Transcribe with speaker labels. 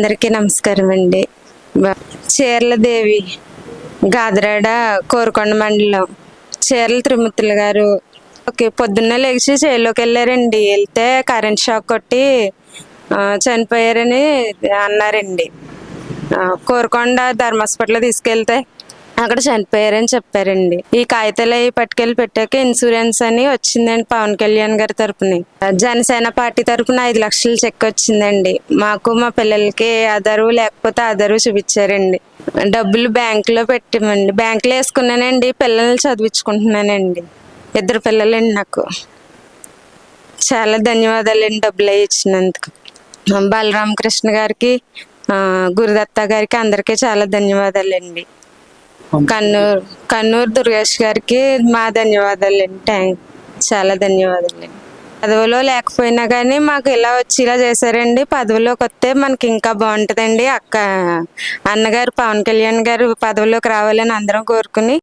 Speaker 1: అందరికీ నమస్కారం అండి. చీర్లదేవి, గాదరాడ, కోరుకొండ మండలం, చీర్ల తిరుమతులు గారు ఓకే పొద్దున్నే లేచి చేలోకి వెళ్ళారండి. వెళ్తే కరెంట్ షాక్ కొట్టి చనిపోయారని అన్నారండి. కోరుకొండ ధర్మ హాస్పిటల్ తీసుకెళ్తే అక్కడ చనిపోయారని చెప్పారండి. ఈ కాగితాలు అవి పట్టుకెళ్ళి పెట్టాక ఇన్సూరెన్స్ అని వచ్చిందండి పవన్ కళ్యాణ్ గారి తరపున. జనసేన పార్టీ తరపున 5 లక్షలు చెక్ వచ్చిందండి. మాకు మా పిల్లలకి ఆధారు లేకపోతే ఆధారు చూపించారండి. డబ్బులు బ్యాంకులో పెట్టామండి. బ్యాంకులో వేసుకున్నానండి. పిల్లల్ని చదివించుకుంటున్నానండి. 2 పిల్లలండి నాకు. చాలా ధన్యవాదాలండి డబ్బులు అవి ఇచ్చినందుకు. బలరామకృష్ణ గారికి, గురుదత్త గారికి అందరికీ చాలా ధన్యవాదాలండి. కన్నూరు దుర్గేష్ గారికి మా ధన్యవాదాలండి. చాలా ధన్యవాదాలండి. పదవిలో లేకపోయినా కానీ మాకు ఇలా వచ్చి ఇలా చేశారండి. పదవిలోకి వస్తే మనకి ఇంకా బాగుంటుందండి. అన్నగారు పవన్ కళ్యాణ్ గారు పదవిలోకి రావాలని అందరం కోరుకుని